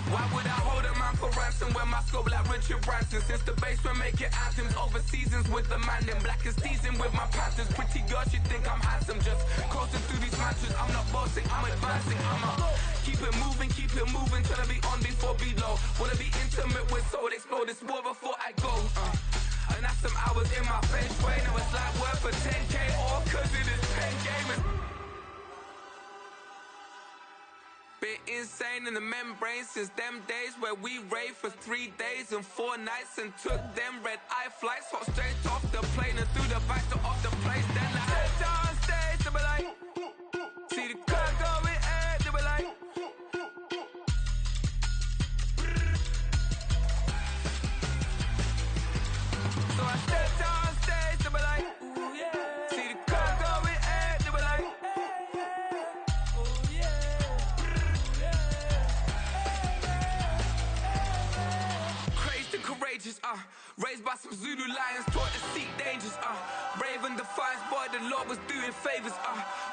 Why would I hold a man for ransom when my scope like Richard Branson? Since the basement make it anthems over seasons with the man in black is seasoned with my Panthers. Pretty girl, she think I'm handsome, just coasting through these matches. I'm not bossing, I'm advancing. Keep it moving, trying to be on before below. Wanna be intimate with soul, explode this war before I go. And that's some hours in my face way. Now it's like work for 10K, all cause it is 10 gamers. Been insane in the membrane since them days where we raved for 3 days and 4 nights and took them red eye flights, hot straight off the plane and through the back door of the place. Then I head down stage, they be like, see the car going air, they be like, so I step down stage, they be like, ooh yeah, see the car going air, they be like, courageous, raised by some Zulu lions, taught to seek dangers, brave and defiance, boy, the Lord was doing favors,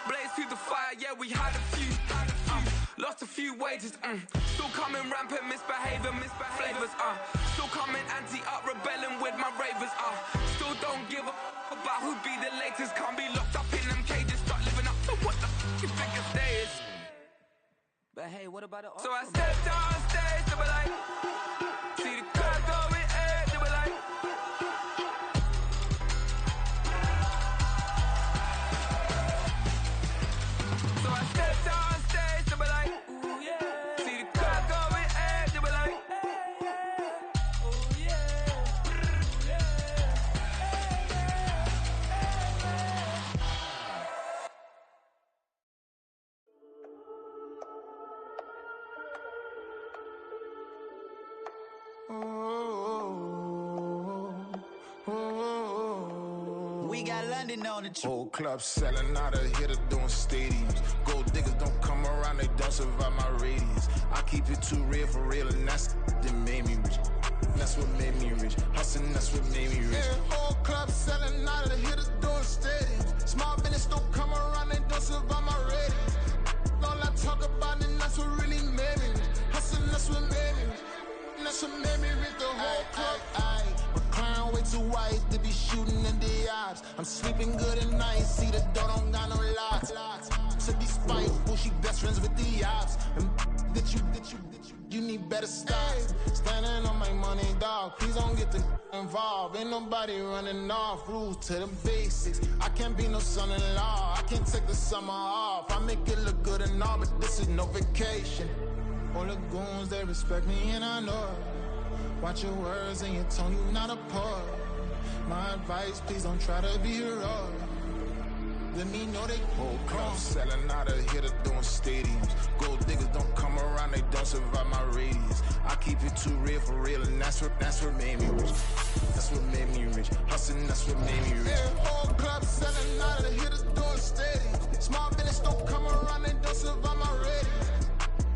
blaze through the fire, yeah, we had a few, lost a few wages, still coming rampant, misbehavior, flavors, still coming anti-up, rebelling with my ravers, still don't give a about who be the latest, can't be locked up in them cages, start living up to what the you think a day is. But hey, what about it? So I stepped down stage, they were like, see the car going air, they were like, so I stepped down stage, they were like, ooh yeah, see the car going air, they were like, oh yeah, We got London on the trip. Whole club selling out of here to doing stadiums. Gold diggers don't come around, they don't survive my radius. I keep it too real for real, and that's that made me rich. That's what made me rich. Hustling, that's what made me rich. Yeah, whole club selling out of here to doing stadiums. Small business don't come around, they don't survive my radius. All I talk about, and that's what really made me rich. Hustling, that's what made me rich. That's what made me rich. The whole club. Clown way too white to be shooting in the ops. I'm sleeping good at night, see the door don't got no locks. So despite who she best friends with the ops. And that you need better stops. Standing on my money, dog. Please don't get involved. Ain't nobody running off. Rules to the basics. I can't be no son-in-law. I can't take the summer off. I make it look good and all, but this is no vacation. All the goons, they respect me and I know it. Watch your words and your tone, you not a part. My advice, please don't try to be heroic. Let me know they whole club selling out of here to doing stadiums. Gold diggers don't come around, they don't survive my radius. I keep it too real for real, and that's what made me rich. That's what made me rich. Hustling, that's what made me rich. Yeah, whole club selling out of here to doing stadiums. Small business don't come around, they don't survive my radius.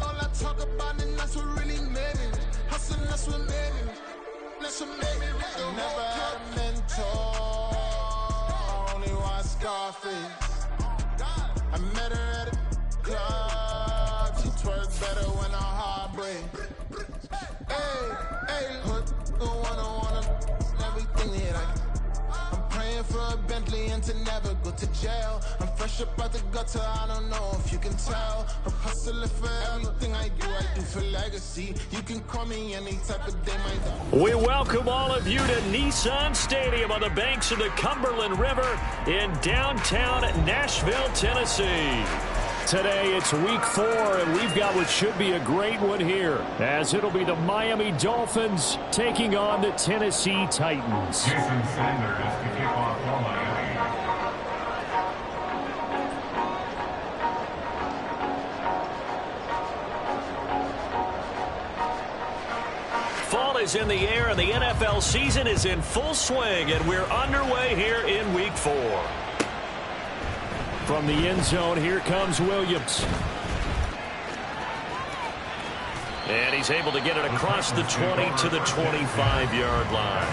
All I talk about, and that's what really made me rich. Hustling, that's what made me rich. That's what made me rich. I never had a mentor. I only watch Scarface. I met her at a club. She twerks better when her heart breaks. Hey, put the wanna everything that I'm praying for a Bentley and to never go to jail. I'm fresh up out the gutter, I don't know if you can tell. I'm hustling for everything I do for legacy. You can call me any type of day, my We welcome all of you to Nissan Stadium on the banks of the Cumberland River in downtown Nashville, Tennessee. Today it's week 4, and we've got what should be a great one here, as it'll be the Miami Dolphins taking on the Tennessee Titans. Jason Sanders to kick off for Miami. Fall is in the air, and the NFL season is in full swing, and we're underway here in week 4. From the end zone, here comes Williams. And he's able to get it across the 20 to the 25-yard line.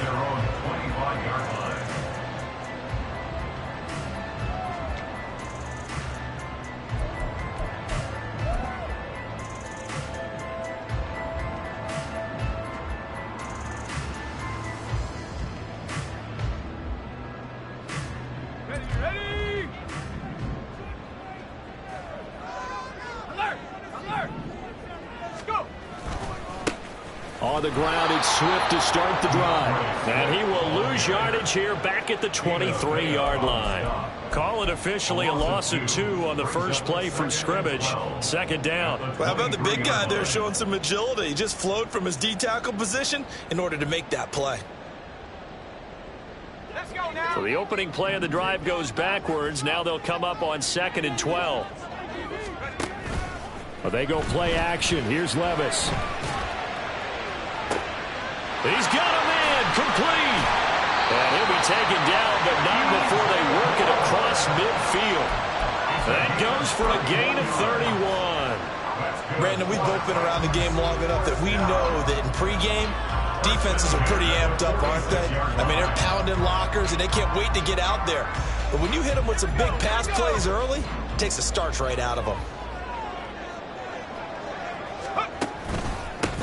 On the ground, it's Swift to start the drive. And he will lose yardage here back at the 23-yard line. Call it officially a loss of 2 on the first play from scrimmage. Second down. Well, how about the big guy there showing some agility? He just flowed from his D-tackle position in order to make that play. Let's go now. So the opening play of the drive goes backwards. Now they'll come up on 2nd and 12. Well, they go play action. Here's Levis. He's got a man complete. And he'll be taken down, but not before they work it across midfield. That goes for a gain of 31. Brandon, we've both been around the game long enough that we know that in pregame, defenses are pretty amped up, aren't they? I mean, they're pounding lockers, and they can't wait to get out there. But when you hit them with some big pass plays early, it takes the starch right out of them.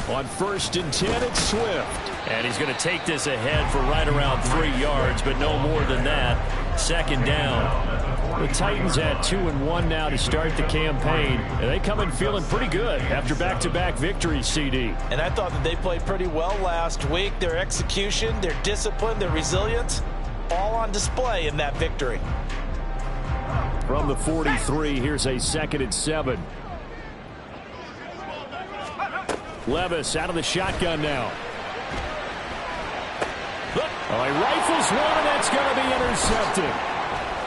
On 1st and 10, it's Swift. And he's going to take this ahead for right around 3 yards, but no more than that. Second down. The Titans at 2-1 now to start the campaign. And they come in feeling pretty good after back-to-back victories, CD. And I thought that they played pretty well last week. Their execution, their discipline, their resilience, all on display in that victory. From the 43, here's a 2nd and 7. Levis out of the shotgun now. Oh, he rifles one, and that's going to be intercepted.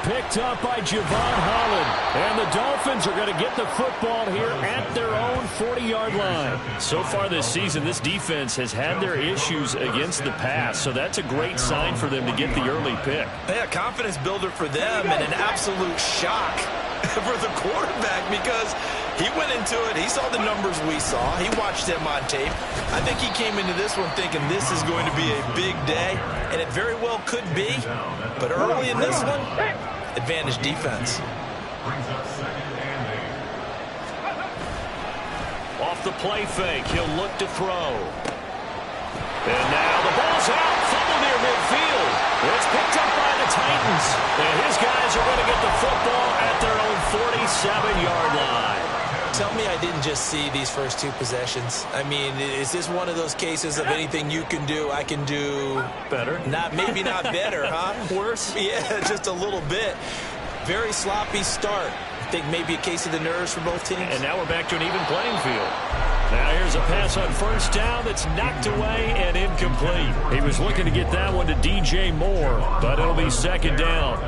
Picked up by Javon Holland. And the Dolphins are going to get the football here at their own 40-yard line. So far this season, this defense has had their issues against the pass, so that's a great sign for them to get the early pick. Yeah, confidence builder for them and an absolute shock for the quarterback because he went into it. He saw the numbers we saw. He watched them on tape. I think he came into this one thinking this is going to be a big day, and it very well could be. But early in this one, advantage defense. Off the play fake, he'll look to throw. And now the ball's out, fumble near midfield. It's picked up by the Titans. And his guys are going to get the football at their own 47-yard line. Tell me I didn't just see these first 2 possessions. I mean, is this one of those cases of anything you can do, I can do better? Maybe not better, huh? Worse? Yeah, just a little bit. Very sloppy start. I think maybe a case of the nerves for both teams. And now we're back to an even playing field. Now here's a pass on 1st down that's knocked away and incomplete. He was looking to get that one to DJ Moore, but it'll be 2nd down.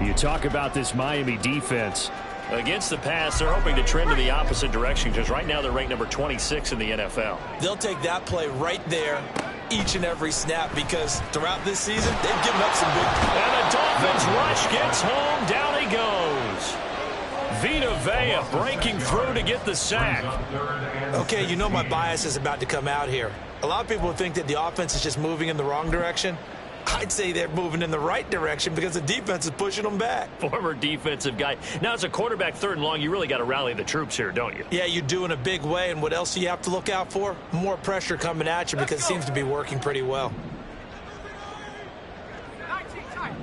You talk about this Miami defense. Against the pass, they're hoping to trend in the opposite direction because right now they're ranked number 26 in the NFL. They'll take that play right there each and every snap because throughout this season, they've given up some big... And the Dolphins rush gets home. Down he goes. Vita Vea breaking through to get the sack. Okay, you know my bias is about to come out here. A lot of people think that the offense is just moving in the wrong direction. I'd say they're moving in the right direction because the defense is pushing them back. Former defensive guy. Now, as a quarterback 3rd and long, you really got to rally the troops here, don't you? Yeah, you do in a big way. And what else do you have to look out for? More pressure coming at you because it seems to be working pretty well. 19 tight.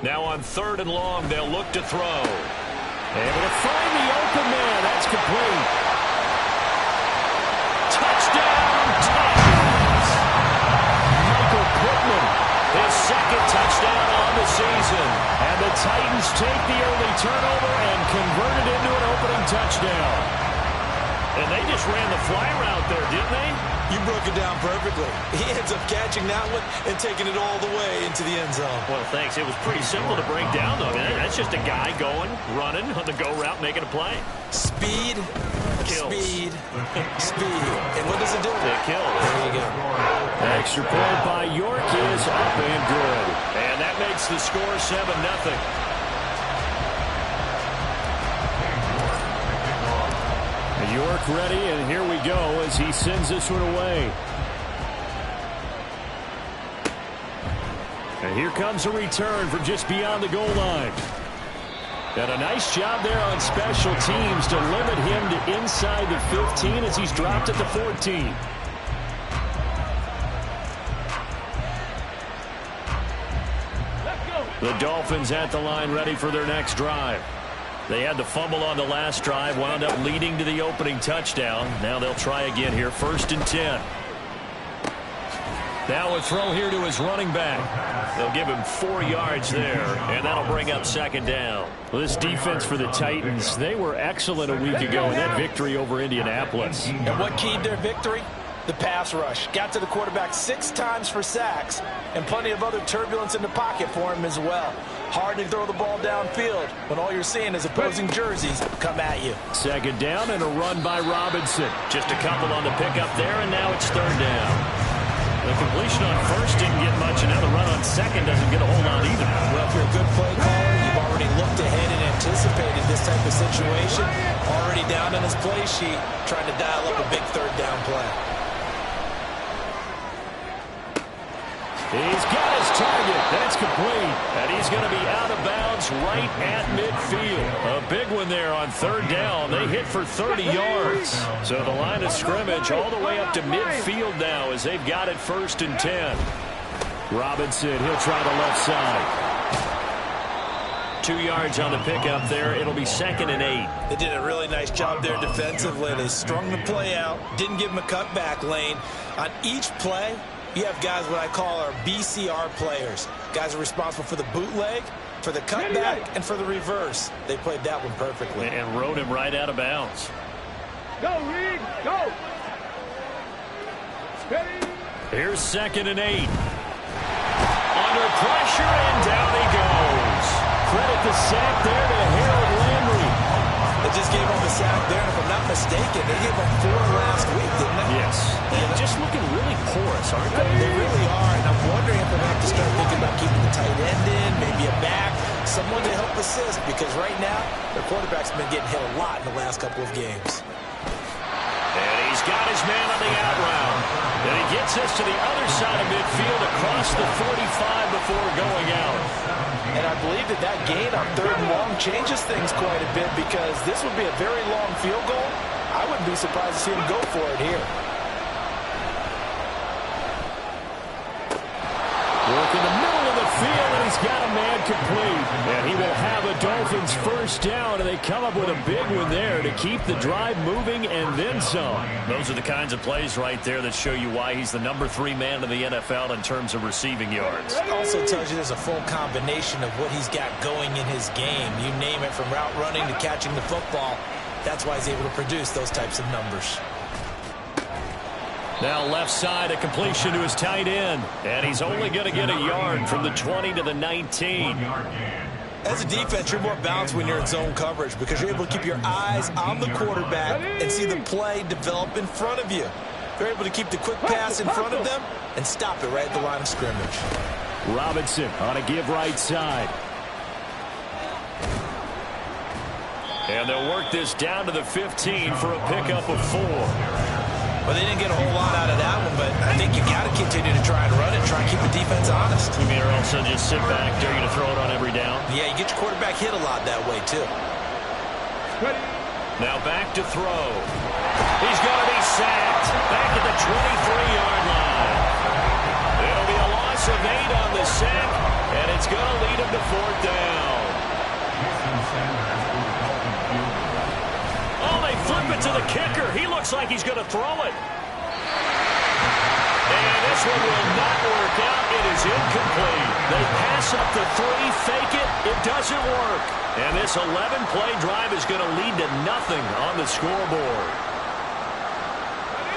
Now on 3rd and long, they'll look to throw. Able to find the open man. That's complete. Touchdown, Titans! Michael Pittman, his 2nd touchdown on the season. And the Titans take the early turnover and convert it into an opening touchdown. And they just ran the fly route there, didn't they? You broke it down perfectly. He ends up catching that one and taking it all the way into the end zone. Well, thanks. It was pretty simple to break down, though. I mean, that's just a guy going, running on the go route, making a play. Speed, kills. Speed, speed. And what does it do? It kills. There you go. Extra point by York is up and good. And that makes the score 7-0. York ready, and here we go as he sends this one away. And here comes a return from just beyond the goal line. And a nice job there on special teams to limit him to inside the 15 as he's dropped at the 14. The Dolphins at the line ready for their next drive. They had the fumble on the last drive, wound up leading to the opening touchdown. Now they'll try again here, 1st and 10. Now a throw here to his running back. They'll give him 4 yards there, and that'll bring up 2nd down. Well, this defense for the Titans, they were excellent a week ago in that victory over Indianapolis. And what keyed their victory? The pass rush. Got to the quarterback 6 times for sacks, and plenty of other turbulence in the pocket for him as well. Hard to throw the ball downfield when all you're seeing is opposing jerseys come at you. 2nd down and a run by Robinson. Just a couple on the pickup there, and now it's 3rd down. The completion on 1st didn't get much, and now the run on 2nd doesn't get a whole lot either. Well, if you're a good play caller, you've already looked ahead and anticipated this type of situation. Already down on his play sheet, trying to dial up a big 3rd down play. He's got his target. That's complete. And he's going to be out of bounds right at midfield. A big one there on 3rd down. They hit for 30 yards. So the line of scrimmage all the way up to midfield now as they've got it 1st and 10. Robinson, he'll try the left side. 2 yards on the pickup there. It'll be 2nd and 8. They did a really nice job there defensively. They strung the play out, didn't give him a cutback lane. On each play, you have guys what I call our BCR players. Guys are responsible for the bootleg, for the cutback, and for the reverse. They played that one perfectly. And rode him right out of bounds. Go, Reed, go! Steady. Here's 2nd and 8. Under pressure, and down he goes. Credit the sack there to Harold Landry. They just gave him a sack there, and if I'm not mistaken, they gave him 4 last week, didn't they? Yes. And just looking really porous, aren't they? They really are, and I'm wondering if they're going to have to start thinking about keeping the tight end in, maybe a back, someone to help assist, because right now, their quarterback's been getting hit a lot in the last couple of games. And he's got his man on the out route. And he gets us to the other side of midfield across the 45 before going out. And I believe that gain on 3rd and long changes things quite a bit, because this would be a very long field goal. I wouldn't be surprised to see him go for it here. Work in the middle of the field, and he's got a man complete. And he will have a Dolphins 1st down, and they come up with a big one there to keep the drive moving and then some. Those are the kinds of plays right there that show you why he's the number 3 man in the NFL in terms of receiving yards. It also tells you there's a full combination of what he's got going in his game. You name it, from route running to catching the football. That's why he's able to produce those types of numbers. Now left side, a completion to his tight end. And he's only going to get a yard from the 20 to the 19. As a defense, you're more balanced when you're in zone coverage, because you're able to keep your eyes on the quarterback and see the play develop in front of you. You're able to keep the quick pass in front of them and stop it right at the line of scrimmage. Robinson on a give right side. And they'll work this down to the 15 for a pickup of 4. Well, they didn't get a whole lot out of that one, but I think you got to continue to try and run it, try and keep the defense honest. You mean, or also just sit back, dare you to throw it on every down? Yeah, you get your quarterback hit a lot that way, too. Now back to throw. He's going to be sacked back at the 23-yard line. It'll be a loss of 8 on the sack, and it's going to lead him to 4th down. Oh, they flip it to the kicker. He looks like he's going to throw it. And this one will not work out. It is incomplete. They pass up the 3, fake it. It doesn't work. And this 11-play drive is going to lead to nothing on the scoreboard.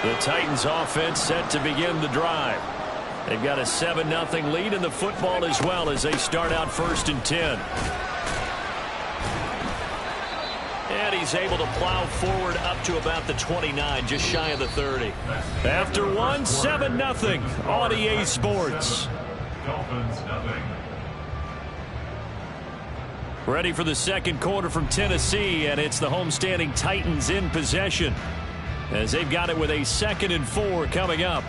The Titans offense set to begin the drive. They've got a 7-0 lead in the football as well as they start out 1st and 10. And he's able to plow forward up to about the 29, just shy of the 30. After 1, 7-0 on EA Sports. Dolphins, nothing. Ready for the 2nd quarter from Tennessee, and it's the homestanding Titans in possession as they've got it with a 2nd and 4 coming up.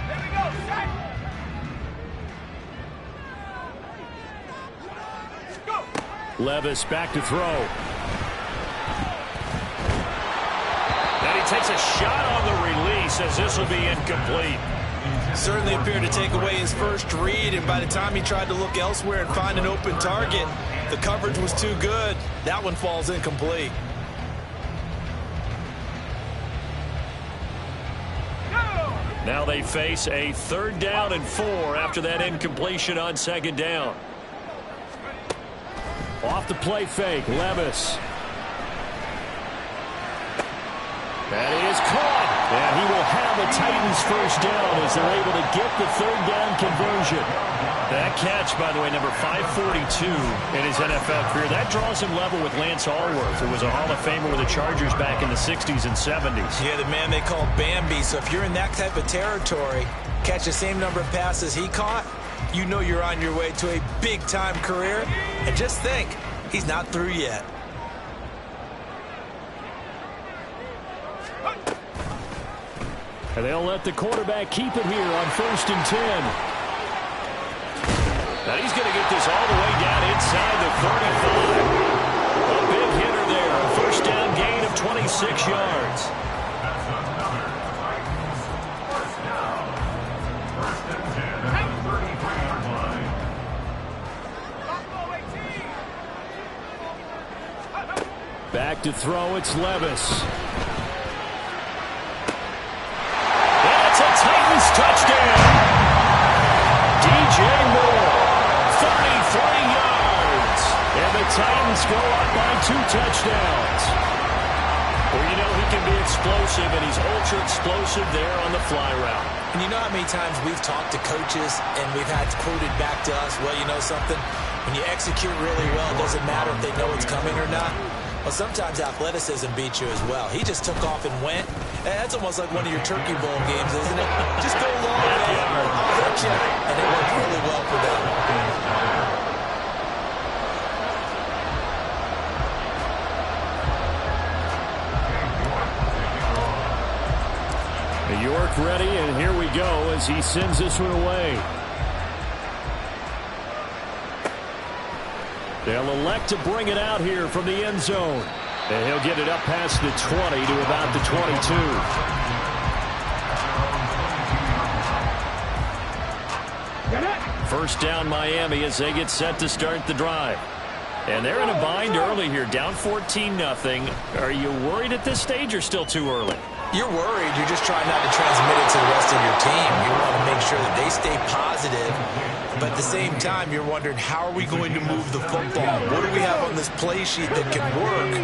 There we go, set. Go. Levis back to throw. And he takes a shot on the release as this will be incomplete. Certainly appeared to take away his first read, and by the time he tried to look elsewhere and find an open target, the coverage was too good. That one falls incomplete. Now they face a 3rd down and 4 after that incompletion on 2nd down. Off the play fake, Levis. That is caught. And he will have the Titans first down as they're able to get the 3rd down conversion. That catch, by the way, number 542 in his NFL career. That draws him level with Lance Allworth, who was a Hall of Famer with the Chargers back in the 60s and 70s. Yeah, the man they called Bambi. So if you're in that type of territory, catch the same number of passes he caught, you know you're on your way to a big-time career. And just think, he's not through yet. And they'll let the quarterback keep it here on 1st and 10. Now he's going to get this all the way down inside the 35. A big hitter there. A 1st down gain of 26 yards. Back to throw, it's Levis. It's a Titans touchdown. DJ Moore, 33 yards. And the Titans go up by 2 touchdowns. Well, you know he can be explosive, and he's ultra explosive there on the fly route. And you know how many times we've talked to coaches and we've had quoted back to us, well, you know something? When you execute really well, it doesn't matter if they know it's coming or not. Well, sometimes athleticism beats you as well. He just took off and went. That's almost like one of your Turkey Bowl games, isn't it? Just go long, man. I'll hit you. And it worked really well for them. York ready, and here we go as he sends this one away. They'll elect to bring it out here from the end zone. And he'll get it up past the 20 to about the 22. First down Miami as they get set to start the drive. And they're in a bind early here, down 14-0. Are you worried at this stage or still too early? You're worried. You're just trying not to transmit it to the rest of your team. You want to make sure that they stay positive. But at the same time, you're wondering, how are we going to move the football? What do we have on this play sheet that can work?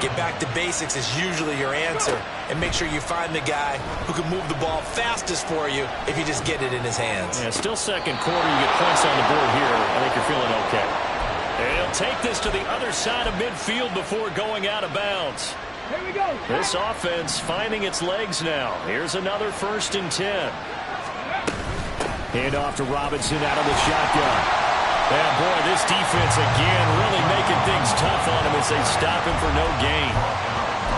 Get back to basics is usually your answer. And make sure you find the guy who can move the ball fastest for you if you just get it in his hands. Yeah, still 2nd quarter. You get points on the board here. I think you're feeling okay. And he'll take this to the other side of midfield before going out of bounds. Here we go. This offense finding its legs now. Here's another 1st and 10. Hand off to Robinson out of the shotgun. And boy, this defense again really making things tough on him as they stop him for no gain.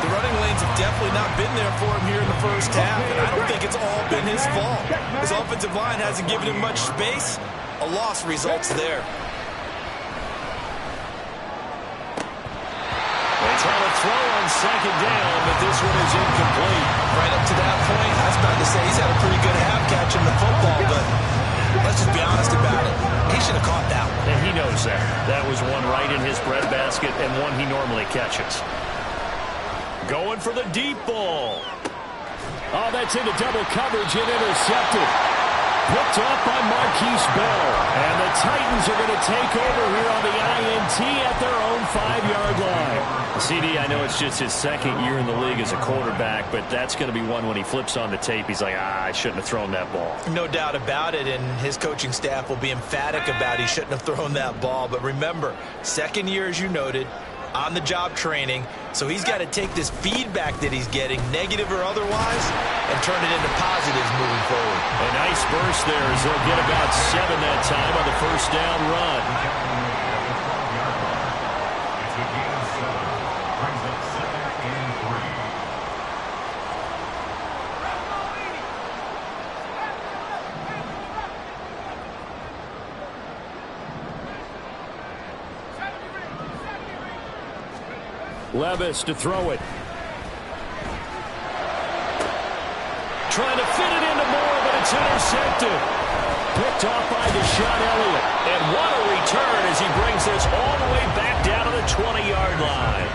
The running lanes have definitely not been there for him here in the first half, and I don't think it's all been his fault. His offensive line hasn't given him much space. A loss results there. They try to throw on 2nd down, but this one is incomplete. Right up to that point, I was about to say he's had a pretty good half catching the football, but let's just be honest about it. He should have caught that one. And he knows that. That was one right in his breadbasket and one he normally catches. Going for the deep ball. Oh, that's into double coverage and intercepted. Picked up by Marquise Bell. And the Titans are going to take over here on the INT at their own 5-yard line. CD, I know it's just his 2nd year in the league as a quarterback, but that's going to be one when he flips on the tape. He's like, I shouldn't have thrown that ball. No doubt about it, and his coaching staff will be emphatic about he shouldn't have thrown that ball. But remember, 2nd year, as you noted, on-the-job training, so he's got to take this feedback that he's getting, negative or otherwise, and turn it into positives moving forward. A nice burst there as they'll get about 7 that time on the 1st down run. Levis to throw it. Trying to fit it into Moore, but It's intercepted. Picked off by Deshaun Elliott. And what a return as he brings this all the way back down to the 20-yard line.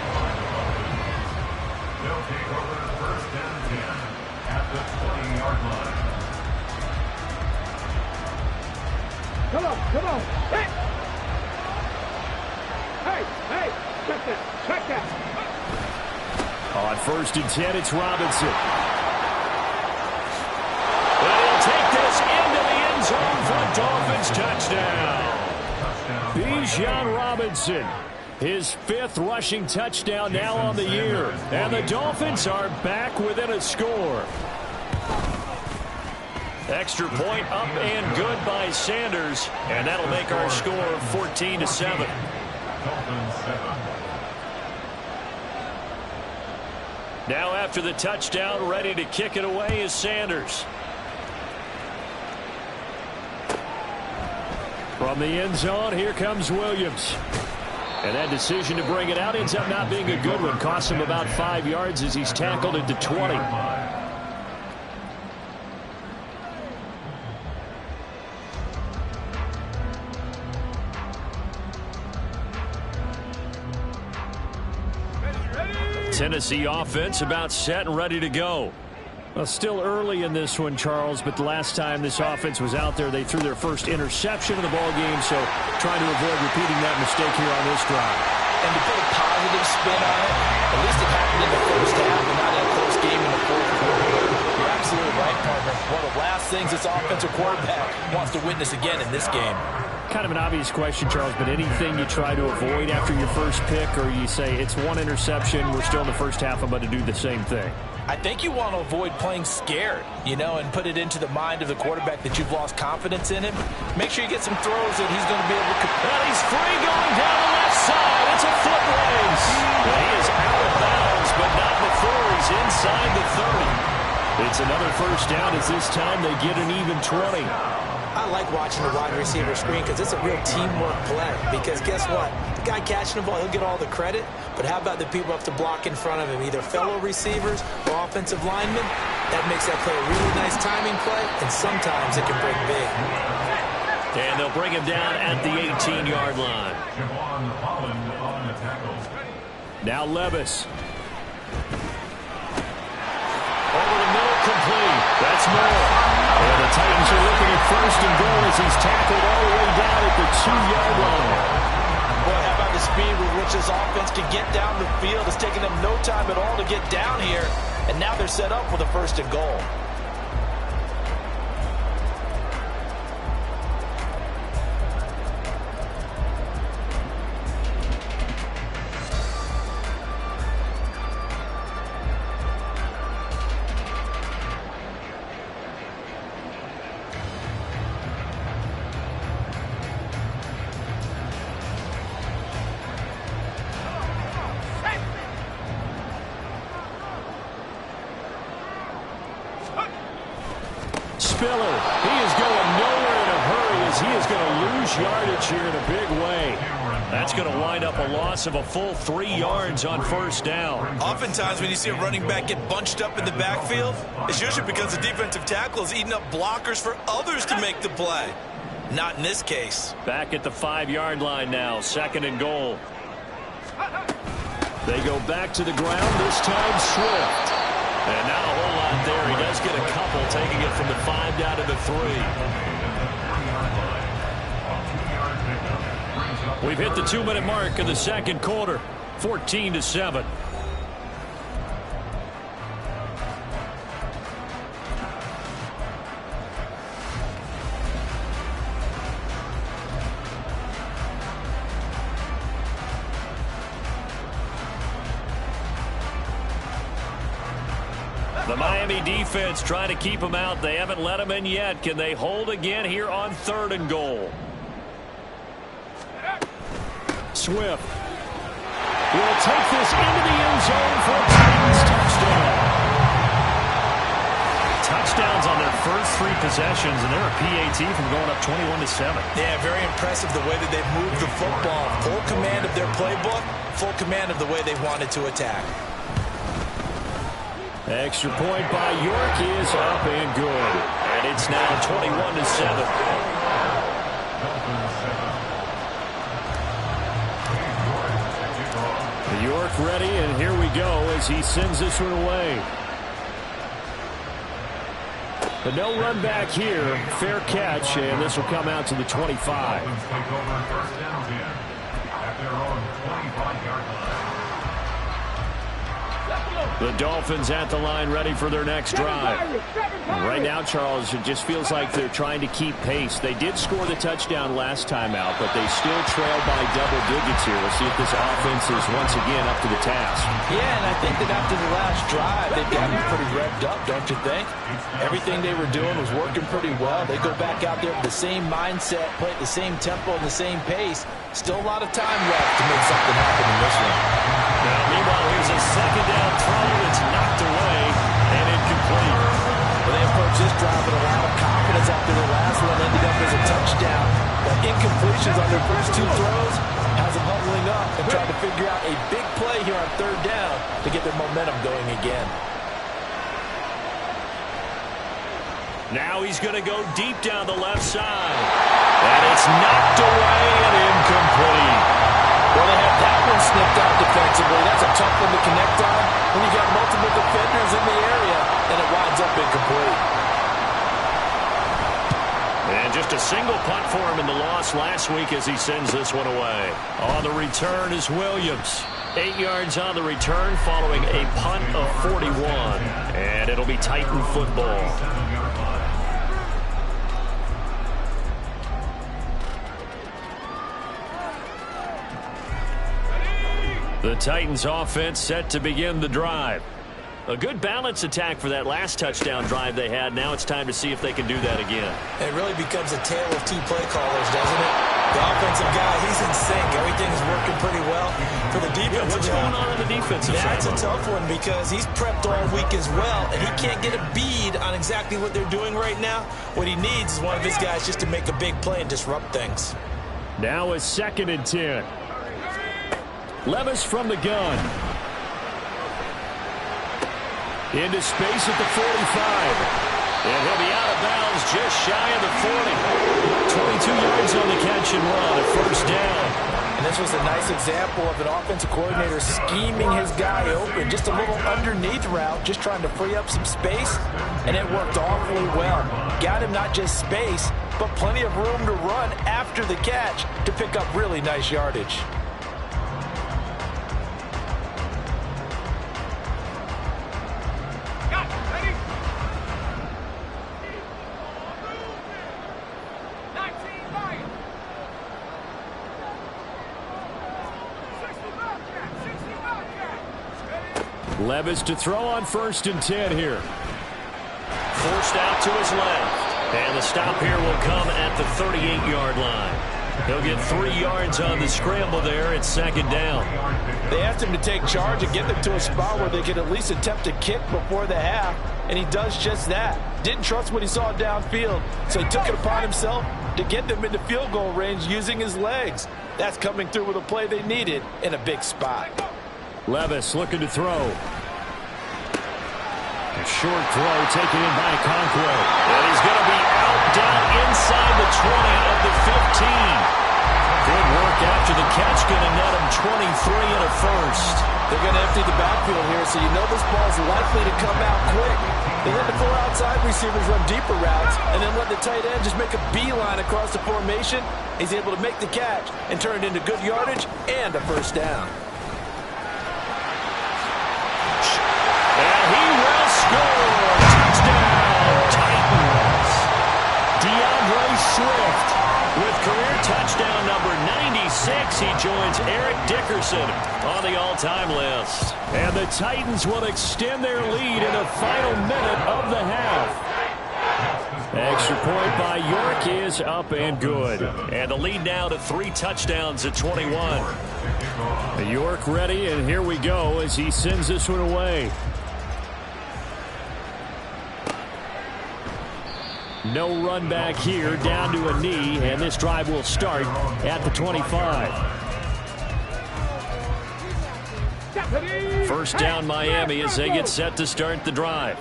They'll take over first and 10 at the 20-yard line. Come on, come on. Hey! Hey, check that. On first and 10, it's Robinson. And he'll take this into the end zone for a Dolphins touchdown. Bijan Robinson, his 5th rushing touchdown now on the year. And the Dolphins are back within a score. Extra point up and good by Sanders. And that'll make our score 14-7. Dolphins 7. Now after the touchdown, ready to kick it away is Sanders. From the end zone, here comes Williams. And that decision to bring it out ends up not being a good one. Costs him about 5 yards as he's tackled at the 20. Tennessee offense about set and ready to go. Well, still early in this one, Charles, but the last time this offense was out there, they threw their first interception of the ball game, so trying to avoid repeating that mistake here on this drive. And to put a positive spin on it, at least it happened in the first half and not in a close game in the fourth quarter. You're absolutely right, partner. One of the last things this offensive quarterback wants to witness again in this game. Kind of an obvious question, Charles, but anything you try to avoid after your first pick, or you say it's one interception, we're still in the first half, I'm about to do the same thing? I think you want to avoid playing scared, and put it into the mind of the quarterback that you've lost confidence in him. Make sure you get some throws that he's going to be able to... And he's free going down the left side. It's a foot race. And he is out of bounds, but not before he's inside the 30. It's another first down as this time they get an even 20. I like watching the wide receiver screen because it's a real teamwork play. Because guess what? The guy catching the ball, he'll get all the credit. But how about the people have to block in front of him, either fellow receivers or offensive linemen? That makes that play a really nice timing play, and sometimes it can break big. And they'll bring him down at the 18-yard line. Javon Holland on the tackle. Now Levis. Over the middle, complete. That's more. And the Titans are looking at first and goal as he's tackled all the way down at the 2-yard line. Boy, how about the speed with which this offense can get down the field? It's taken them no time at all to get down here, and now they're set up with a first and goal. Spiller, he is going nowhere in a hurry as he is going to lose yardage here in a big way. That's going to wind up a loss of a full 3 yards on first down. Oftentimes when you see a running back get bunched up in the backfield, it's usually because the defensive tackle is eating up blockers for others to make the play. Not in this case. Back at the 5-yard line now, 2nd and goal. They go back to the ground, this time Swift. And not a whole lot there. He does get a couple, taking it from the 5 down to the 3. We've hit the 2-minute mark of the second quarter, 14-7. The Miami defense trying to keep them out. They haven't let them in yet. Can they hold again here on 3rd and goal? Swift will take this into the end zone for a Titans touchdown. Touchdowns on their first 3 possessions, and they're a PAT from going up 21-7. Yeah, very impressive the way that they've moved the football. Full command of their playbook, full command of the way they wanted to attack. Extra point by York is up and good. And it's now 21-7. York ready, and here we go as he sends this one away. The no run back here, fair catch, and this will come out to the 25. The Dolphins at the line ready for their next drive. Right now, Charles, it just feels like they're trying to keep pace. They did score the touchdown last time out, but they still trail by double digits here. We'll see if this offense is once again up to the task. Yeah, and I think that after the last drive, they've gotten pretty revved up, don't you think? Everything they were doing was working pretty well. They go back out there with the same mindset, play at the same tempo and the same pace. Still a lot of time left to make something happen in this one. Now, meanwhile, here's a second down throw. It's knocked away and incomplete. Well, they approached this drive with a lot of confidence after the last one ended up as a touchdown. But incompletions on their first two throws has them huddling up and trying to figure out a big play here on third down to get their momentum going again. Now he's going to go deep down the left side. And it's knocked away and incomplete. Well, they had that one snipped out defensively. That's a tough one to connect on when you got multiple defenders in the area, and it winds up incomplete. And just a single punt for him in the loss last week as he sends this one away. On the return is Williams. 8 yards on the return following a punt of 41. And it'll be Titan football. The Titans offense set to begin the drive. A good balance attack for that last touchdown drive they had. Now it's time to see if they can do that again. It really becomes a tale of two play callers, doesn't it? The offensive guy, he's in sync. Everything's working pretty well. For the defensive what's going on the defensive side? That's a tough one because he's prepped all week as well, and he can't get a bead on exactly what they're doing right now. What he needs is one of his guys just to make a big play and disrupt things. Now a 2nd and 10. Levis from the gun. Into space at the 45. And he'll be out of bounds just shy of the 40. 22 yards on the catch and run, a first down. And this was a nice example of an offensive coordinator scheming his guy open. Just a little underneath route, just trying to free up some space. And it worked awfully well. Got him not just space, but plenty of room to run after the catch to pick up really nice yardage. Levis to throw on 1st and 10 here. Forced out to his left. And the stop here will come at the 38-yard line. He'll get 3 yards on the scramble there at 2nd down. They asked him to take charge and get them to a spot where they could at least attempt a kick before the half, and he does just that. Didn't trust what he saw downfield, so he took it upon himself to get them into field goal range using his legs. That's coming through with a play they needed in a big spot. Levis looking to throw. A short throw taken in by Conquo. And he's going to be out down inside the 20 of the 15. Good work after the catch, going to net him 23 and a first. They're going to empty the backfield here, so you know this ball's likely to come out quick. They let the 4 outside receivers run deeper routes and then let the tight end just make a beeline across the formation. He's able to make the catch and turn it into good yardage and a first down. And he will score. Touchdown, Titans. DeAndre Swift with career touchdown number 96. He joins Eric Dickerson on the all-time list. And the Titans will extend their lead in the final minute of the half. Extra point by York is up and good. And the lead now to 3 touchdowns at 21. York ready, and here we go as he sends this one away. No run back here, down to a knee, and this drive will start at the 25. First down Miami as they get set to start the drive.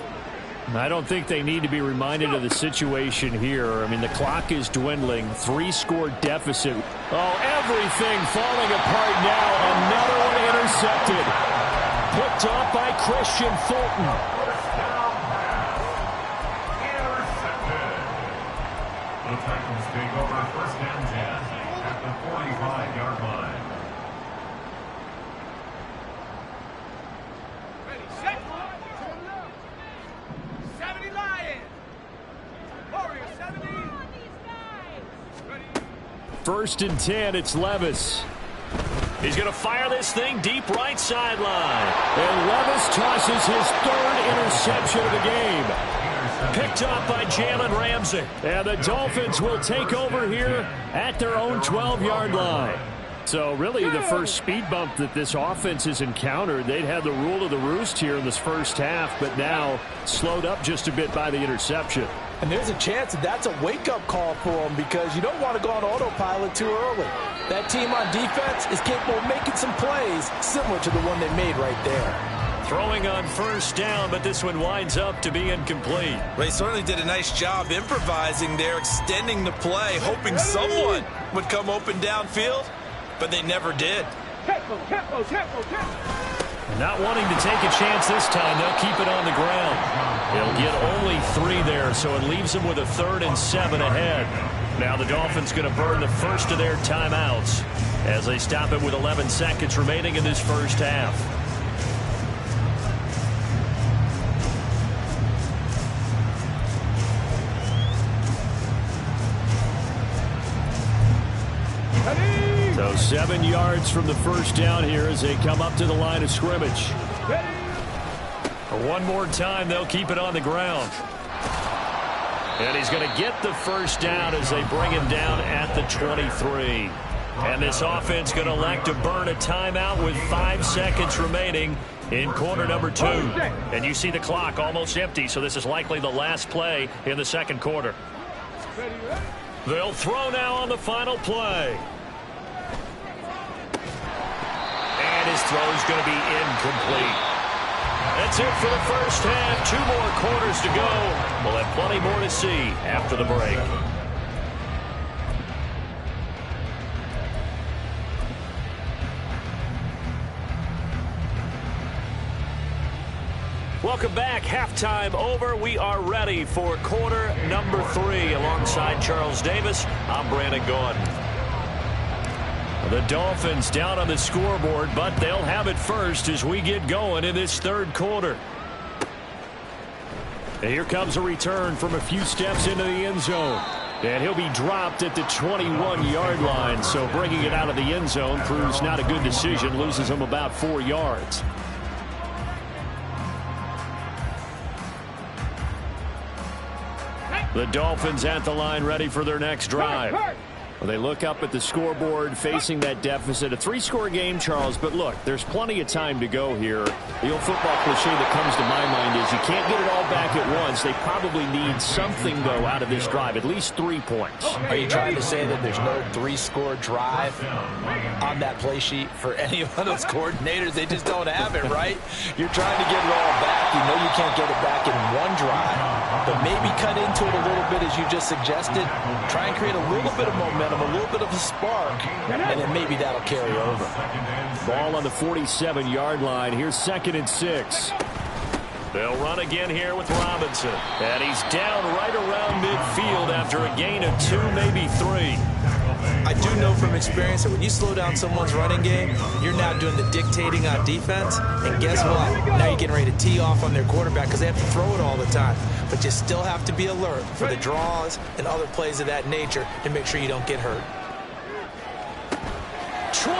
I don't think they need to be reminded of the situation here. I mean, the clock is dwindling. 3-score deficit. Oh, everything falling apart now. Another one intercepted. Picked off by Christian Fulton. The Titans take over first down 10 at the 45-yard line. Ready, set. 70 Lions. Warrior 70. Ready. First and 10, it's Levis. He's going to fire this thing deep right sideline. And Levis tosses his third interception of the game. Picked up by Jalen Ramsey. And the Dolphins will take over here at their own 12-yard line. So really the first speed bump that this offense has encountered, they'd had the rule of the roost here in this first half, but now slowed up just a bit by the interception. And there's a chance that that's a wake-up call for them because you don't want to go on autopilot too early. That team on defense is capable of making some plays similar to the one they made right there. Throwing on first down, but this one winds up to be incomplete. They certainly did a nice job improvising there, extending the play, hoping someone would come open downfield, but they never did. Tempo. Not wanting to take a chance this time, they'll keep it on the ground. They'll get only 3 there, so it leaves them with a 3rd and 7 ahead. Now the Dolphins going to burn the first of their timeouts as they stop it with 11 seconds remaining in this first half. So 7 yards from the first down here as they come up to the line of scrimmage. One more time, they'll keep it on the ground. And he's going to get the first down as they bring him down at the 23. And this offense going to elect to burn a timeout with 5 seconds remaining in quarter number 2. And you see the clock almost empty, so this is likely the last play in the second quarter. They'll throw now on the final play. And his throw is going to be incomplete. That's it for the first half. 2 more quarters to go. We'll have plenty more to see after the break. Welcome back. Halftime over. We are ready for quarter number 3. Alongside Charles Davis, I'm Brandon Gordon. The Dolphins down on the scoreboard, but they'll have it first as we get going in this third quarter. And here comes a return from a few steps into the end zone. And he'll be dropped at the 21-yard line, so bringing it out of the end zone proves not a good decision, loses him about 4 yards. The Dolphins at the line ready for their next drive. Well, they look up at the scoreboard facing that deficit. A 3-score game, Charles, but look, there's plenty of time to go here. The old football cliche that comes to my mind is you can't get it all back at once. They probably need something, though, out of this drive, at least 3 points. Are you trying to say that there's no 3-score drive on that play sheet for any of those coordinators? They just don't have it, right? You're trying to get it all back. You know you can't get it back in one drive, but maybe cut into it a little bit as you just suggested. Try and create a little bit of momentum, a little bit of a spark, and then maybe that'll carry over. Ball on the 47-yard line. Here's 2nd and 6. They'll run again here with Robinson. And he's down right around midfield after a gain of 2, maybe 3. I do know from experience that when you slow down someone's running game, you're now doing the dictating on defense. And guess what? Now you're getting ready to tee off on their quarterback because they have to throw it all the time. But you still have to be alert for the draws and other plays of that nature to make sure you don't get hurt. 20.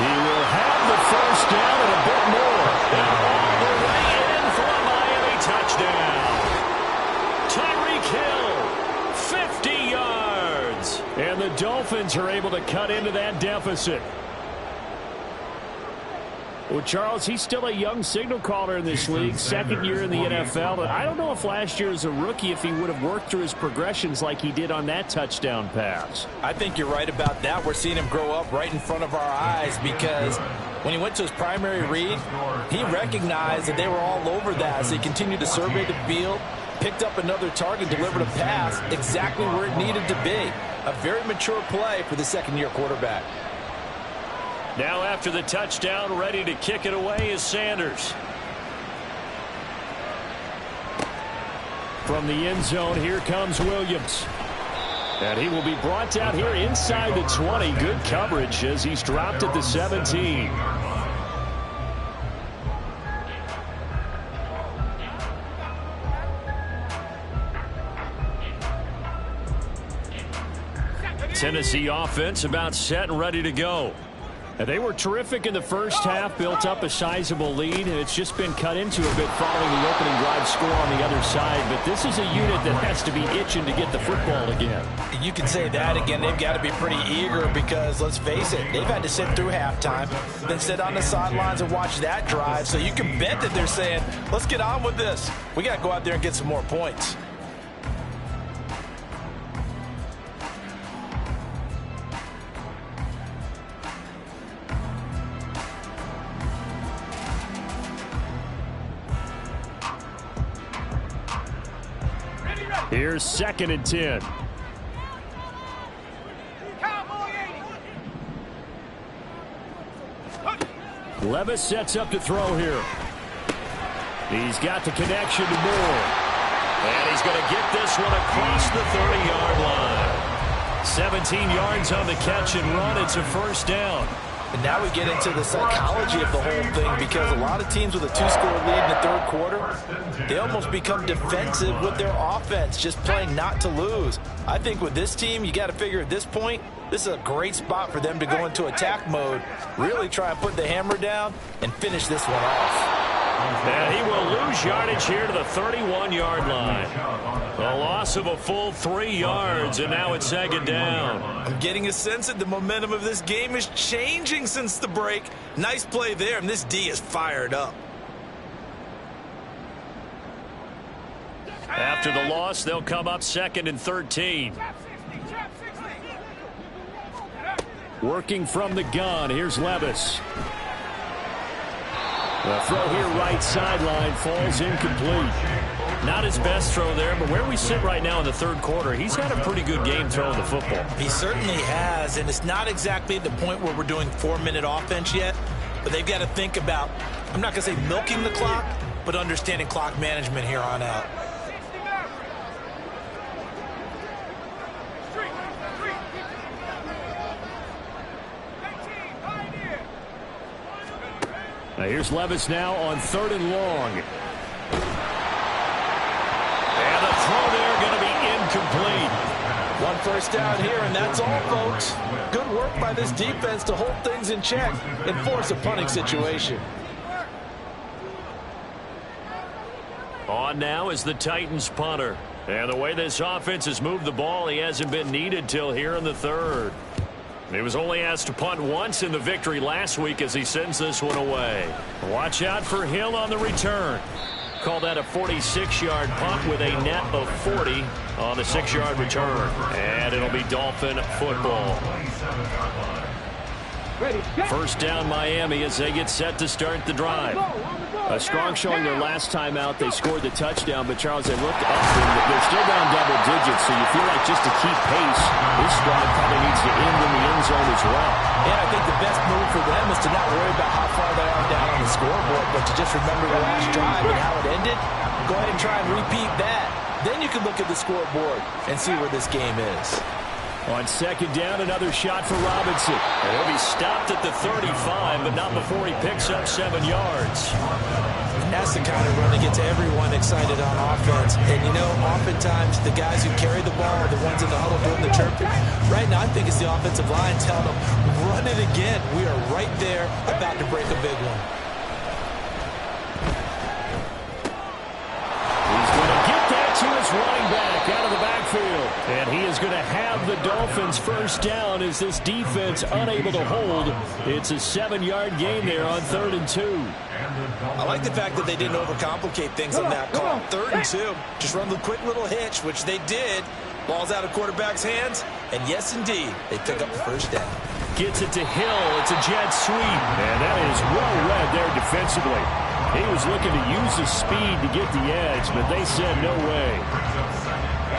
He will have the first down and a bit more. And all the way in for a Miami touchdown. Tyreek Hill, 50 yards. And the Dolphins are able to cut into that deficit. Well, Charles, he's still a young signal caller in this league, second year in the NFL. But I don't know if last year as a rookie if he would have worked through his progressions like he did on that touchdown pass. I think you're right about that. We're seeing him grow up right in front of our eyes because when he went to his primary read, he recognized that they were all over that. So he continued to survey the field, picked up another target, delivered a pass exactly where it needed to be. A very mature play for the second-year quarterback. Now after the touchdown, ready to kick it away is Sanders. From the end zone, here comes Williams. And he will be brought down here inside the 20. Good coverage as he's dropped at the 17. Tennessee offense about set and ready to go. And they were terrific in the first half, built up a sizable lead, and it's just been cut into a bit following the opening drive score on the other side. But this is a unit that has to be itching to get the football again. You can say that again. They've got to be pretty eager because, let's face it, they've had to sit through halftime, then sit on the sidelines and watch that drive. So you can bet that they're saying, let's get on with this. We got to go out there and get some more points. Here's 2nd and 10. Levis sets up to throw here. He's got the connection to Moore. And he's going to get this one across the 30-yard line. 17 yards on the catch and run. It's a first down. And now we get into the psychology of the whole thing because a lot of teams with a 2-score lead in the third quarter, they almost become defensive with their offense, just playing not to lose. I think with this team, you got to figure at this point, this is a great spot for them to go into attack mode, really try and put the hammer down and finish this one off. And he will lose yardage here to the 31-yard line. A loss of a full 3 yards, and now it's 2nd down. I'm getting a sense that the momentum of this game is changing since the break. Nice play there, and this D is fired up. After the loss, they'll come up 2nd and 13. Working from the gun, here's Levis. The throw here right sideline falls incomplete. Not his best throw there, but where we sit right now in the third quarter, he's had a pretty good game throwing the football. He certainly has, and it's not exactly at the point where we're doing 4-minute offense yet, but they've got to think about, I'm not going to say milking the clock, but understanding clock management here on out. Now here's Levis now on 3rd and long. And the throw there going to be incomplete. One first down here, and that's all, folks. Good work by this defense to hold things in check and force a punting situation. On now is the Titans punter. And the way this offense has moved the ball, he hasn't been needed till here in the third. He was only asked to punt once in the victory last week as he sends this one away. Watch out for Hill on the return. Call that a 46-yard punt with a net of 40 on the 6-yard return. And it'll be Dolphin football. First down Miami as they get set to start the drive. A strong showing their last time out. They scored the touchdown, but Charles, they looked up and they're still down double digits, so you feel like just to keep pace, this drive probably needs to end in the end zone as well. Yeah, I think the best move for them is to not worry about how far they are down on the scoreboard, but to just remember the last drive and how it ended. Go ahead and try and repeat that. Then you can look at the scoreboard and see where this game is. On 2nd down, another shot for Robinson. And he'll be stopped at the 35, but not before he picks up 7 yards. That's the kind of run that gets everyone excited on offense. And, you know, oftentimes the guys who carry the ball are the ones in the huddle doing the chirping. Right now, I think it's the offensive line telling them, run it again. We are right there about to break a big one. He's going to get that to his running back out of the backfield. And he is going to have the Dolphins first down as this defense unable to hold. It's a 7-yard gain there on 3rd and 2. I like the fact that they didn't overcomplicate things on that call. 3rd and 2. Just run the quick little hitch, which they did. Ball's out of quarterback's hands. And yes, indeed, they pick up the first down. Gets it to Hill. It's a jet sweep. And that is well read there defensively. He was looking to use his speed to get the edge, but they said no way.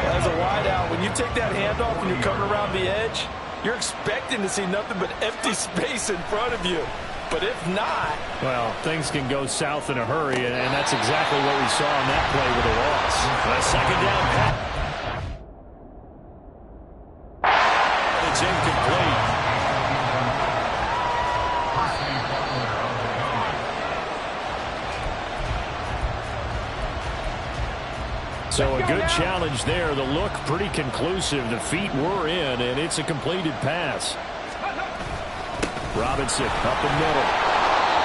As a wideout, when you take that handoff and you're coming around the edge, you're expecting to see nothing but empty space in front of you. But if not... Well, things can go south in a hurry, and that's exactly what we saw on that play with a loss. A second down pass. It's incomplete. So a good challenge there. The look pretty conclusive. The feet were in, and it's a completed pass. Robinson up the middle.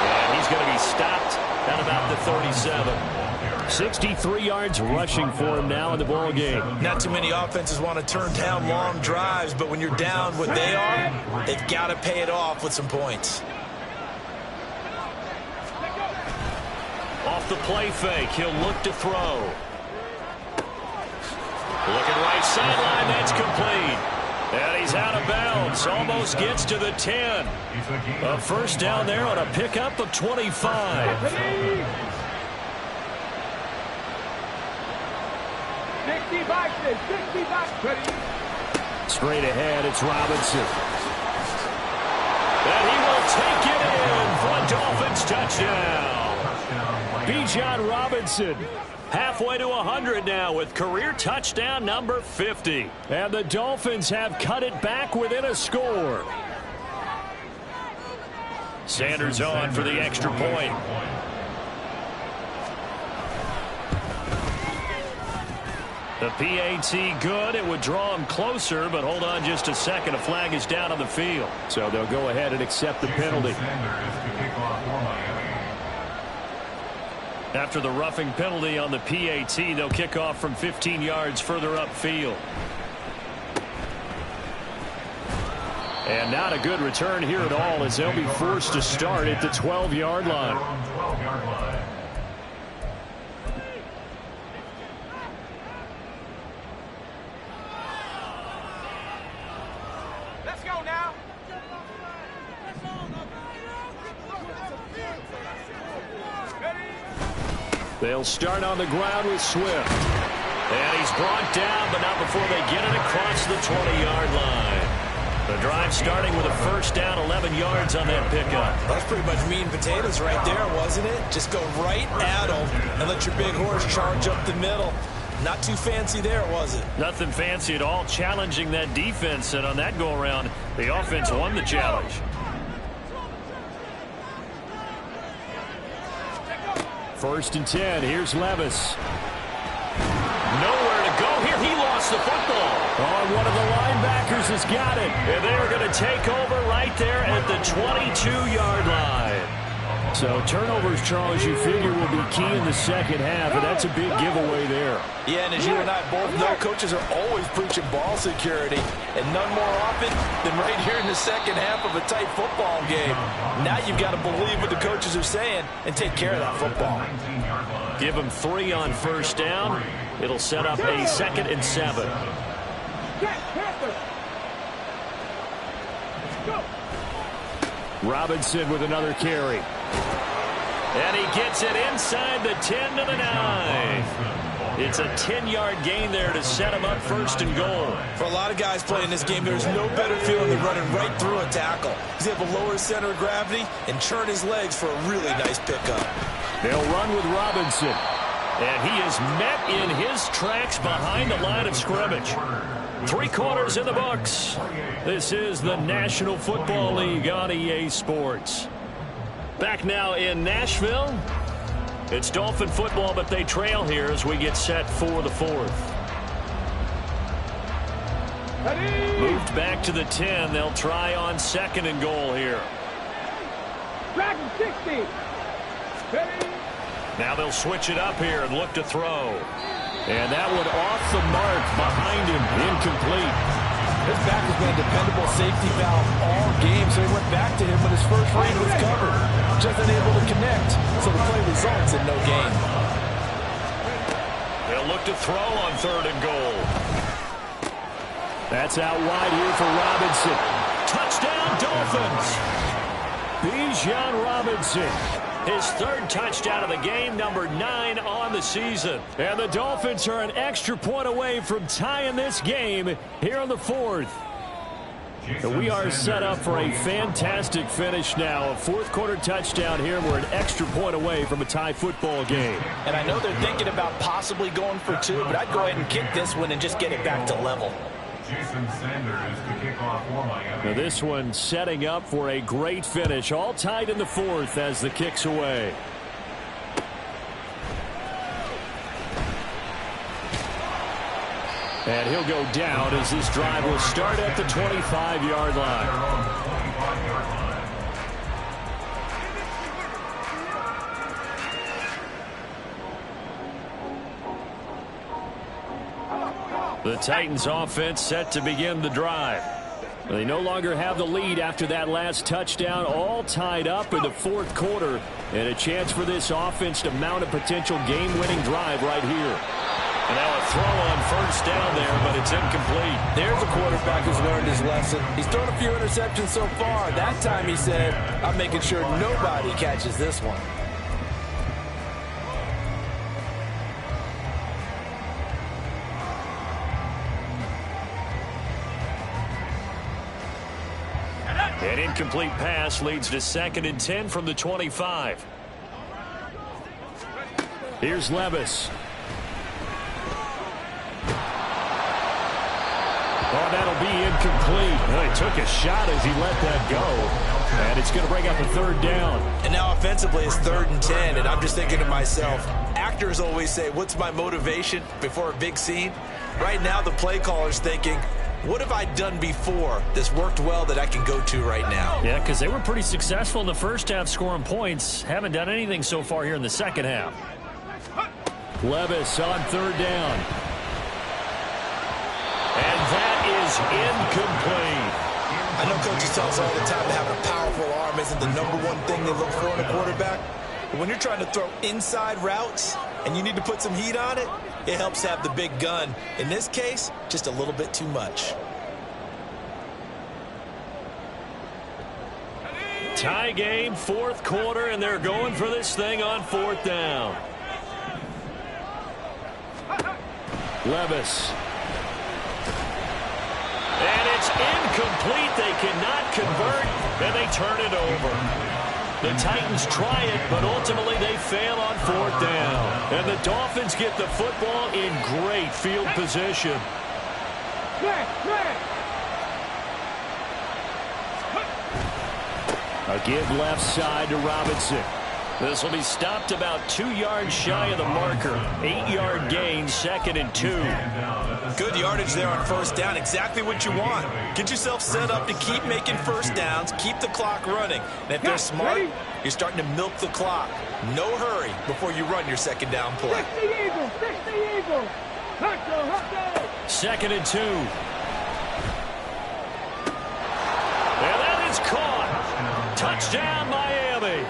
And he's going to be stopped at about the 37. 63 yards rushing for him now in the ball game. Not too many offenses want to turn down long drives, but when you're down what they are, they've got to pay it off with some points. Off the play fake, he'll look to throw. Looking right sideline, that's complete. And he's out of bounds, almost gets to the 10. A first down there on a pickup of 25. 65, 65. Straight ahead, it's Robinson. And he will take it in for a Dolphins touchdown. Bijan Robinson. Halfway to 100 now with career touchdown number 50. And the Dolphins have cut it back within a score. Sanders on for the extra point. The PAT good. It would draw him closer, but hold on just a second. A flag is down on the field. So they'll go ahead and accept the penalty. After the roughing penalty on the PAT, they'll kick off from 15 yards further upfield. And not a good return here at all as they'll be forced to start at the 12-yard line. Let's go now. They'll start on the ground with Swift. And he's brought down, but not before they get it across the 20-yard line. The drive starting with a first down, 11 yards on that pickup. That's pretty much meat and potatoes right there, wasn't it? Just go right at them and let your big horse charge up the middle. Not too fancy there, was it? Nothing fancy at all, challenging that defense. And on that go-around, the offense won the challenge. First and 10. Here's Levis. Nowhere to go here. He lost the football. Oh, one of the linebackers has got it. And they are going to take over right there at the 22-yard line. So turnovers, Charles, you figure will be key in the second half, and that's a big giveaway there. Yeah, and as you and I both know, coaches are always preaching ball security, and none more often than right here in the second half of a tight football game. Now you've got to believe what the coaches are saying and take care of that football. Give them 3 on first down. It'll set up a 2nd and 7. Robinson with another carry. And he gets it inside the 10 to the 9. It's a 10-yard gain there to set him up first and goal. For a lot of guys playing this game, there's no better feeling than running right through a tackle. He's able to lower his center of gravity and churn his legs for a really nice pickup. They'll run with Robinson. And he is met in his tracks behind the line of scrimmage. 3 quarters in the books. This is the National Football League on EA Sports. Back now in Nashville. It's Dolphin football, but they trail here as we get set for the 4th. Moved back to the 10. They'll try on 2nd and goal here. Dragon 60. Now they'll switch it up here and look to throw. And that one off the mark behind him. Incomplete. His back has been a dependable safety valve all game, so he went back to him when his first read was covered. Just unable to connect, so the play results in no gain. They'll look to throw on 3rd and goal. That's out wide here for Robinson. Touchdown, Dolphins! Bijan Robinson, his 3rd touchdown of the game, number 9 on the season. And the Dolphins are an extra point away from tying this game here in the 4th. We are set up for a fantastic finish now. A 4th quarter touchdown here. We're an extra point away from a tie football game. And I know they're thinking about possibly going for 2, but I'd go ahead and kick this one and just get it back to level. Jason Sanders to kick off for Miami. Now this one setting up for a great finish. All tied in the 4th as the kick's away. And he'll go down as this drive will start at the 25-yard line. The Titans offense set to begin the drive. They no longer have the lead after that last touchdown, all tied up in the 4th quarter, and a chance for this offense to mount a potential game-winning drive right here. And now a throw on 1st down there, but it's incomplete. There's a quarterback who's learned his lesson. He's thrown a few interceptions so far. That time he said, I'm making sure nobody catches this one. An incomplete pass leads to 2nd and 10 from the 25. Here's Levis. Oh, that'll be incomplete. Well, he took a shot as he let that go. And it's going to bring up a 3rd down. And now offensively it's 3rd and 10. And I'm just thinking to myself, actors always say, what's my motivation before a big scene? Right now the play caller's thinking, what have I done before that's worked well that I can go to right now? Yeah, because they were pretty successful in the first half scoring points. Haven't done anything so far here in the second half. Levis on 3rd down. And that is incomplete. I know coaches tell us all the time that having a powerful arm isn't the #1 thing they look for in a quarterback. But when you're trying to throw inside routes and you need to put some heat on it, it helps have the big gun. In this case, just a little bit too much. Tie game, 4th quarter, and they're going for this thing on 4th down. Levis. And it's incomplete. They cannot convert, and they turn it over. The Titans try it, but ultimately they fail on 4th down. And the Dolphins get the football in great field position. A give left side to Robinson. This will be stopped about 2 yards shy of the marker. 8-yard gain, 2nd and 2. Good yardage there on 1st down. Exactly what you want. Get yourself set up to keep making 1st downs, keep the clock running. And if they're smart, you're starting to milk the clock. No hurry before you run your 2nd down play. 2nd and 2. And that is caught. Touchdown, Miami.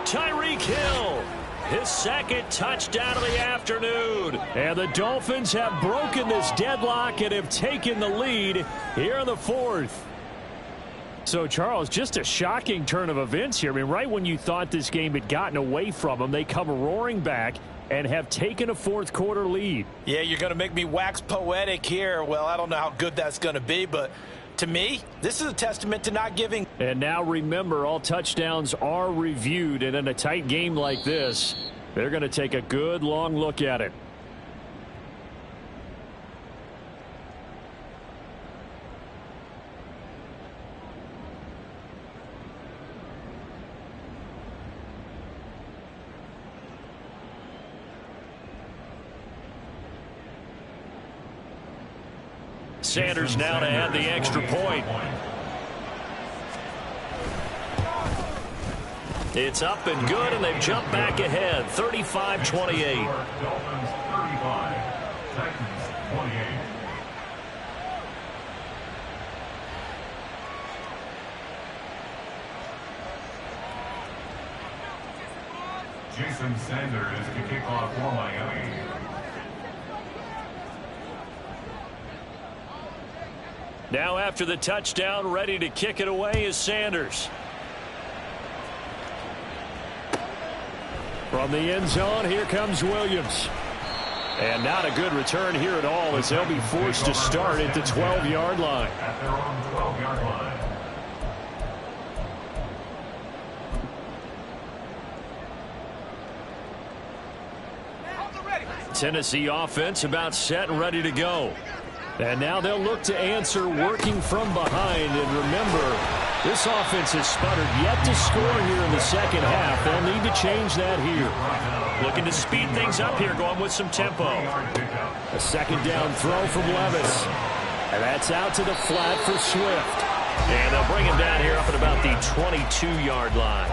Tyreek Hill, his 2nd touchdown of the afternoon. And the Dolphins have broken this deadlock and have taken the lead here in the 4th. So, Charles, just a shocking turn of events here. I mean, right when you thought this game had gotten away from them, they come roaring back and have taken a 4th quarter lead. Yeah, you're going to make me wax poetic here. Well, I don't know how good that's going to be, but to me, this is a testament to not giving. And now remember, all touchdowns are reviewed, and in a tight game like this, they're going to take a good long look at it. Sanders now to add the extra point. It's up and good, and they've jumped back ahead, 35-28. Dolphins 35, Titans 28. Jason Sanders to kick off for Miami. Now after the touchdown, ready to kick it away is Sanders. From the end zone, here comes Williams. And not a good return here at all as they'll be forced to start at the 12-yard line. At their own 12-yard line. Tennessee offense about set and ready to go. And now they'll look to answer working from behind. And remember, this offense has sputtered yet to score here in the second half. They'll need to change that here. Looking to speed things up here, going with some tempo. A second down throw from Levis. And that's out to the flat for Swift. And they'll bring him down here up at about the 22-yard line.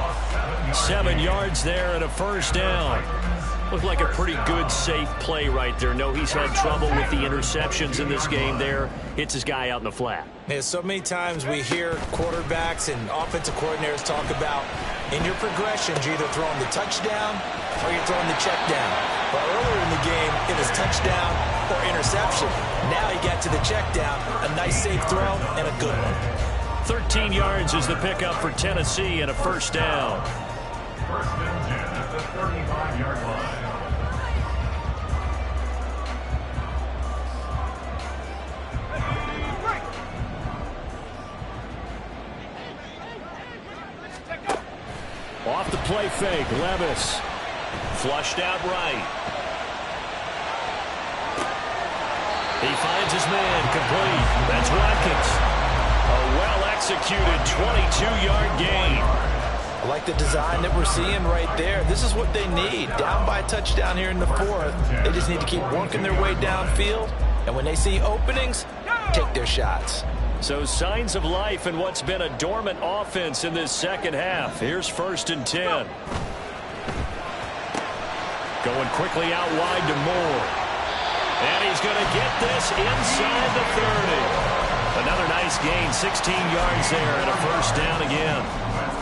7 yards there and a first down. Looked like a pretty good, safe play right there. No, he's had trouble with the interceptions in this game there. Hits his guy out in the flat. Yeah, so many times we hear quarterbacks and offensive coordinators talk about in your progressions, you're either throwing the touchdown or you're throwing the check down. But earlier in the game, it was touchdown or interception. Now he got to the check down, a nice safe throw and a good one. 13 yards is the pickup for Tennessee and a first down. First and 10 at the 35-yard line. Off the play fake, Levis. Flushed out right. He finds his man, complete. That's Watkins. A well-executed 22-yard gain. I like the design that we're seeing right there. This is what they need. Down by a touchdown here in the fourth. They just need to keep working their way downfield. And when they see openings, take their shots. So signs of life in what's been a dormant offense in this second half. Here's first and 10. Going quickly out wide to Moore. And he's going to get this inside the 30. Another nice gain, 16 yards there and a first down again.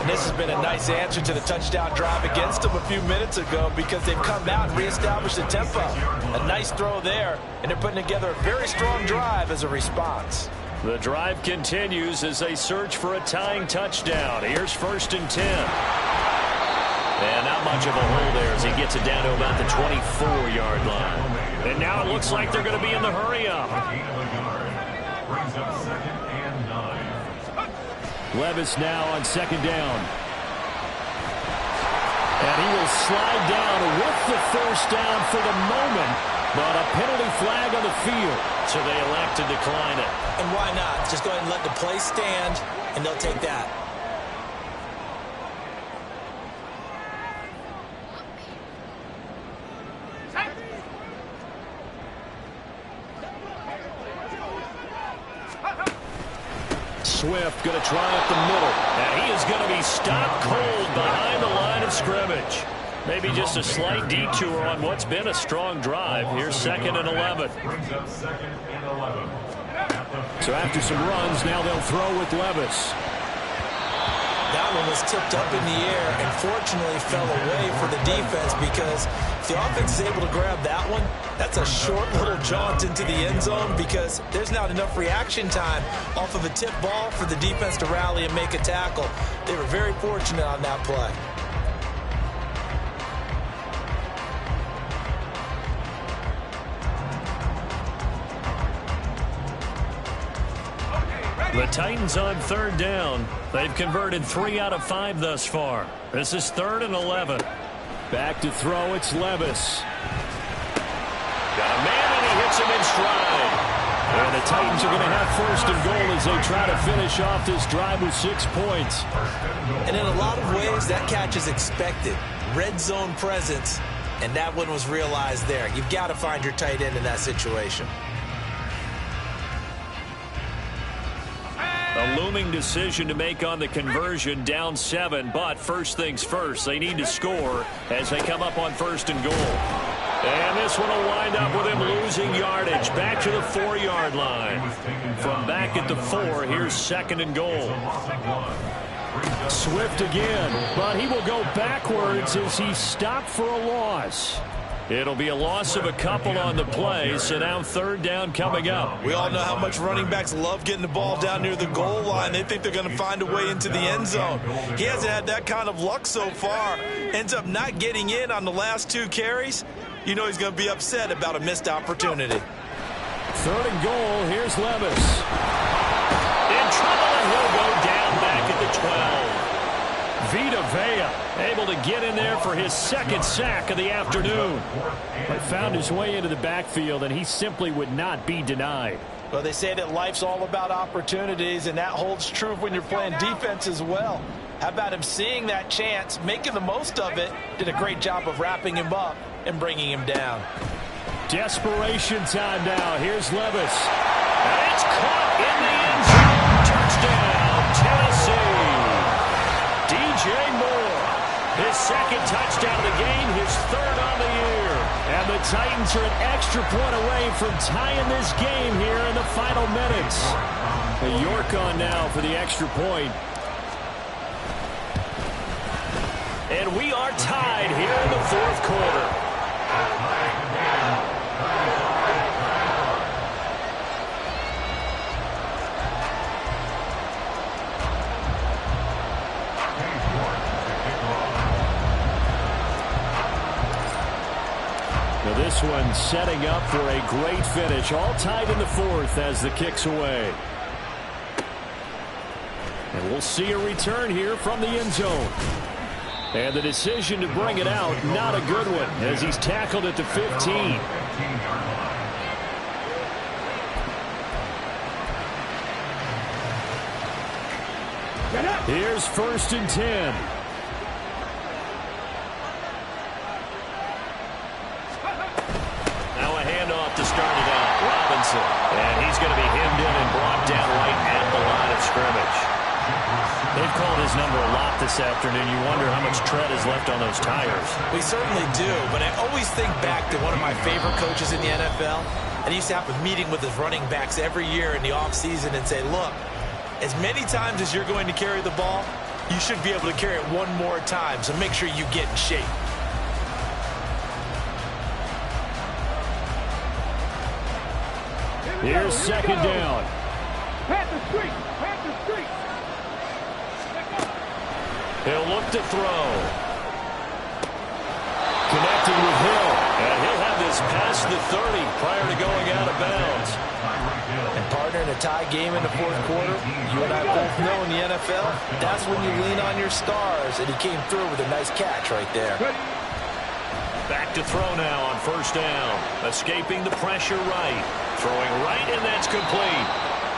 And this has been a nice answer to the touchdown drive against them a few minutes ago because they've come out and reestablished the tempo. A nice throw there, and they're putting together a very strong drive as a response. The drive continues as they search for a tying touchdown. Here's first and 10. And not much of a hole there as he gets it down to about the 24-yard line. And now it looks like they're going to be in the hurry-up. Brings up second and 9. Levis now on second down. And he will slide down with the first down for the moment. But a penalty flag on the field. So they elect to decline it. And why not? Just go ahead and let the play stand, and they'll take that. Swift going to try up the middle. And he is going to be stopped cold behind the line of scrimmage. Maybe just a slight detour on what's been a strong drive. Here's second and 11. Brings up second and 11. So after some runs, now they'll throw with Levis. That one was tipped up in the air and fortunately fell away for the defense because if the offense is able to grab that one, that's a short little jaunt into the end zone because there's not enough reaction time off of a tip ball for the defense to rally and make a tackle. They were very fortunate on that play. The Titans on third down. They've converted 3 out of 5 thus far. This is third and 11. Back to throw, it's Levis. Got a man and he hits him in stride. And the Titans are going to have first and goal as they try to finish off this drive with 6 points. And in a lot of ways, that catch is expected. Red zone presence, and that one was realized there. You've got to find your tight end in that situation. A looming decision to make on the conversion, down 7, but first things first, they need to score as they come up on first and goal. And this one will wind up with him losing yardage, back to the 4-yard line. From back at the 4, here's second and goal. Swift again, but he will go backwards as he stopped for a loss. It'll be a loss of a couple on the play, so now third down coming up. We all know how much running backs love getting the ball down near the goal line. They think they're going to find a way into the end zone. He hasn't had that kind of luck so far. Ends up not getting in on the last 2 carries. You know he's going to be upset about a missed opportunity. Third and goal, here's Levis. In trouble, and he'll go down back at the 12. Vita Vea able to get in there for his second sack of the afternoon. But found his way into the backfield, and he simply would not be denied. Well, they say that life's all about opportunities, and that holds true when you're playing defense as well. How about him seeing that chance, making the most of it, did a great job of wrapping him up and bringing him down. Desperation time now. Here's Levis. And it's caught in the end zone. Touchdown, Tennessee. DJ Moore, his second touchdown of the game, his third on the year. And the Titans are an extra point away from tying this game here in the final minutes. York on now for the extra point. And we are tied here in the fourth quarter. Now this one setting up for a great finish. All tied in the fourth as the kick's away. And we'll see a return here from the end zone. And the decision to bring it out, not a good one, as he's tackled at the 15. Here's 1st and 10. Now a handoff to start it out. Robinson. And he's going to be hemmed in and brought down right at the line of scrimmage. They've called his number a lot this afternoon. You wonder how much tread is left on those tires. We certainly do, but I always think back to one of my favorite coaches in the NFL. And he used to have a meeting with his running backs every year in the offseason and say, look, as many times as you're going to carry the ball, you should be able to carry it one more time, so make sure you get in shape. Here's second down. Panther streak! Panther streak! He'll look to throw. Connected with Hill. And he'll have this past the 30 prior to going out of bounds. And partner, in a tie game in the fourth quarter, you and I both know in the NFL, that's when you lean on your stars. And he came through with a nice catch right there. Back to throw now on 1st down. Escaping the pressure right. Throwing right, and that's complete.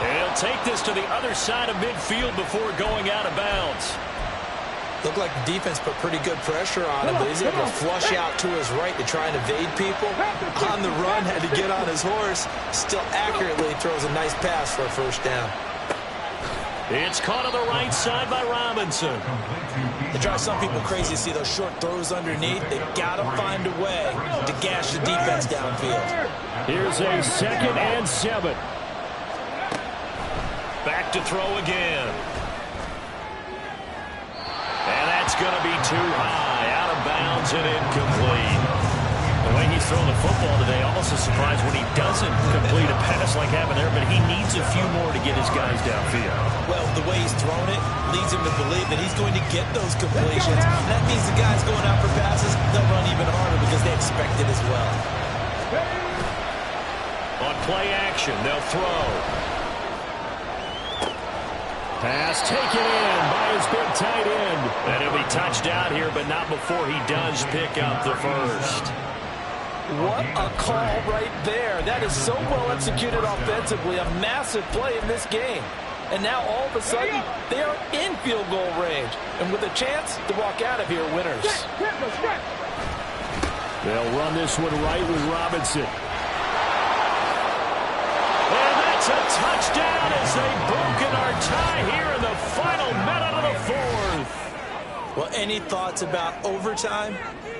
And he'll take this to the other side of midfield before going out of bounds. Looked like the defense put pretty good pressure on him, but he's able to flush out to his right to try and evade people. On the run, had to get on his horse. Still accurately throws a nice pass for a 1st down. It's caught on the right side by Robinson. It drives some people crazy to see those short throws underneath. They've got to find a way to gash the defense downfield. Here's a 2nd and 7. Back to throw again. And that's going to be too high, out of bounds and incomplete. The way he's throwing the football today, almost a surprise when he doesn't complete a pass like happened there, but he needs a few more to get his guys downfield. Well, the way he's thrown it leads him to believe that he's going to get those completions. That means the guys going out for passes, they'll run even harder because they expect it as well. On play action, they'll throw. Pass taken in by his big tight end. And he'll be touched out here, but not before he does pick up the first. What a call right there. That is so well executed offensively. A massive play in this game. And now all of a sudden, they are in field goal range. And with a chance to walk out of here winners. They'll run this one right with Robinson. It's a touchdown as they've broken our tie here in the final minute of the fourth. Well, any thoughts about overtime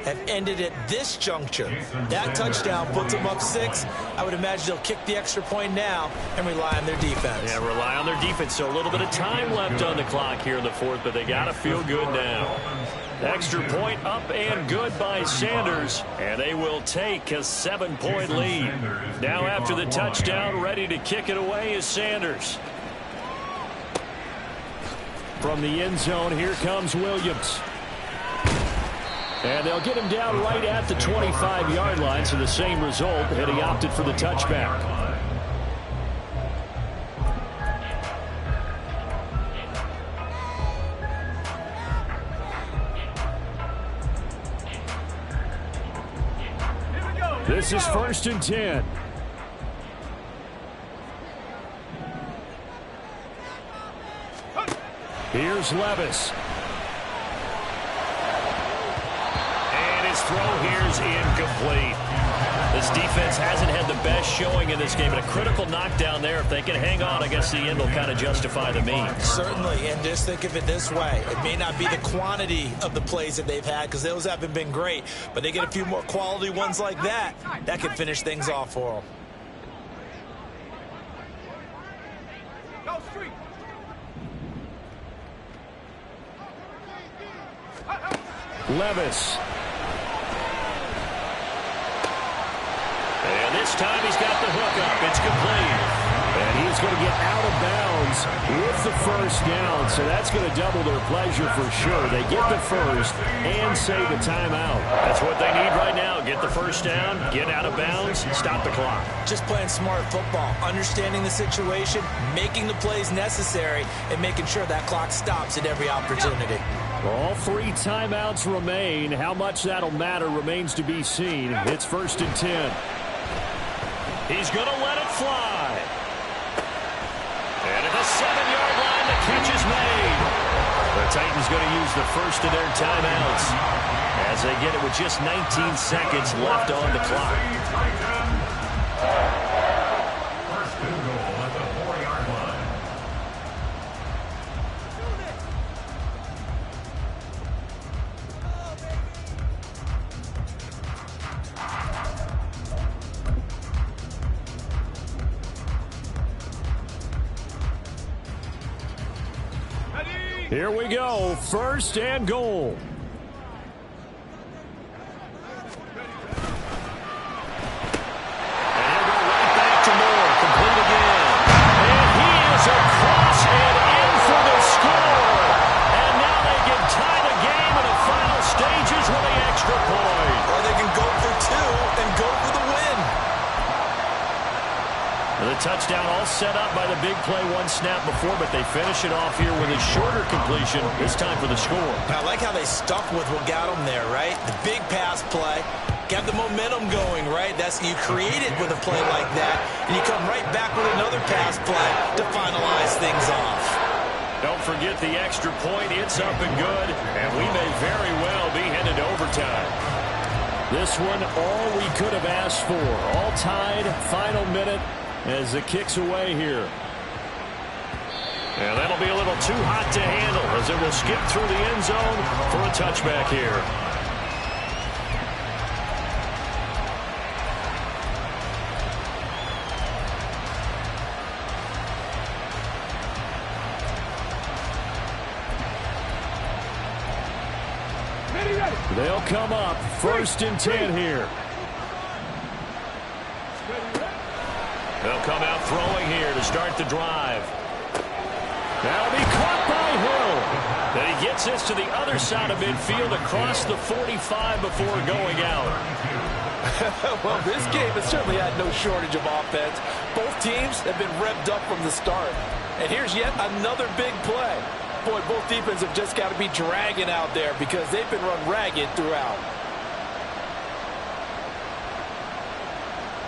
have ended at this juncture. That touchdown puts them up 6. I would imagine they'll kick the extra point now and rely on their defense. Yeah, rely on their defense. So a little bit of time left on the clock here in the fourth, but they got to feel good now. Extra point up and good by Sanders, and they will take a 7-point lead. Now after the touchdown, ready to kick it away is Sanders. From the end zone, here comes Williams. And they'll get him down right at the 25-yard line, so the same result, and he opted for the touchback. This is 1st and 10. Here's Levis. And his throw here is incomplete. This defense hasn't had the best showing in this game, but a critical knockdown there. If they can hang on, I guess the end will kind of justify the means. Certainly, and just think of it this way. It may not be the quantity of the plays that they've had because those haven't been great, but they get a few more quality ones like that. That could finish things off for them. Levis. And this time he's got the hook up. It's complete. And he's going to get out of bounds with the first down. So that's going to double their pleasure for sure. They get the first and save a timeout. That's what they need right now. Get the first down, get out of bounds, stop the clock. Just playing smart football, understanding the situation, making the plays necessary, and making sure that clock stops at every opportunity. All 3 timeouts remain. How much that'll matter remains to be seen. It's 1st and 10. He's going to let it fly. And at the 7-yard line, the catch is made. The Titans going to use the first of their timeouts as they get it with just 19 seconds left on the clock. First and goal at the 4-yard line. Here we go, 1st and goal. And he'll go right back to Moore, complete again. And he is across and in for the score. And now they can tie the game in the final stages with the extra point. Or they can go for 2 and go for the win. The touchdown all set up by the big play 1 snap before, but they finish it off here with a shorter completion, this time for the score. I like how they stuck with what got them there, right? The big pass play, got the momentum going, right? You create it with a play like that, and you come right back with another pass play to finalize things off. Don't forget the extra point. It's up and good, and we may very well be headed to overtime. This one, all we could have asked for. All tied, final minute, as it kicks away here. And that'll be a little too hot to handle as it will skip through the end zone for a touchback here. They'll come up 1st and 10 here. They'll come out throwing here to start the drive. That'll be caught by Hill. Then he gets this to the other side of midfield across the 45 before going out. Well, this game has certainly had no shortage of offense. Both teams have been revved up from the start. And here's yet another big play. Boy, both defenses have just got to be dragging out there because they've been run ragged throughout.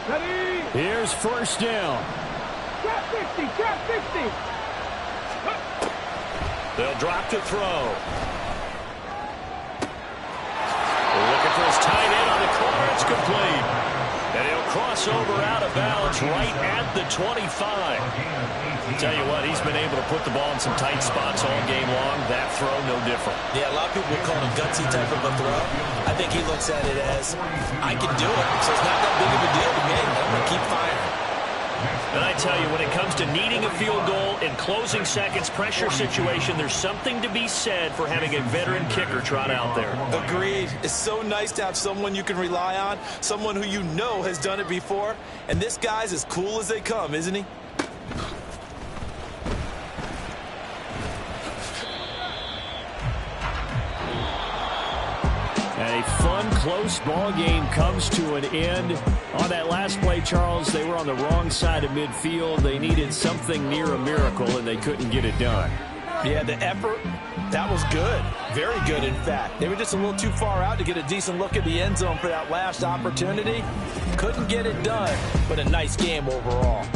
Ready? Here's 1st down. Trap 50, trap 50. They'll drop to throw. Looking for his tight end on the corner. It's complete. And he'll crossover out of bounds right at the 25. Tell you what, he's been able to put the ball in some tight spots all game long. That throw, no different. Yeah, a lot of people will call it a gutsy type of a throw. I think he looks at it as, I can do it, so it's not that big of a deal to me. I'm going to keep firing. And I tell you, when it comes to needing a field goal in closing seconds, pressure situation, there's something to be said for having a veteran kicker trot out there. Agreed. It's so nice to have someone you can rely on, someone who you know has done it before. And this guy's as cool as they come, isn't he? A fun, close ball game comes to an end. On that last play, Charles, they were on the wrong side of midfield. They needed something near a miracle, and they couldn't get it done. Yeah, the effort, that was good. Very good, in fact. They were just a little too far out to get a decent look at the end zone for that last opportunity. Couldn't get it done, but a nice game overall.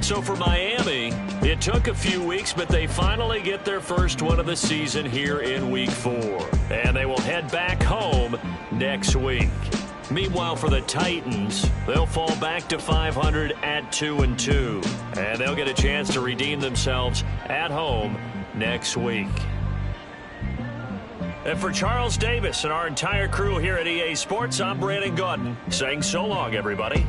So for Miami, it took a few weeks, but they finally get their first one of the season here in Week 4. And they will head back home next week. Meanwhile, for the Titans, they'll fall back to 500 at 2-2. And they'll get a chance to redeem themselves at home next week. And for Charles Davis and our entire crew here at EA Sports, I'm Brandon Gaudin saying so long, everybody.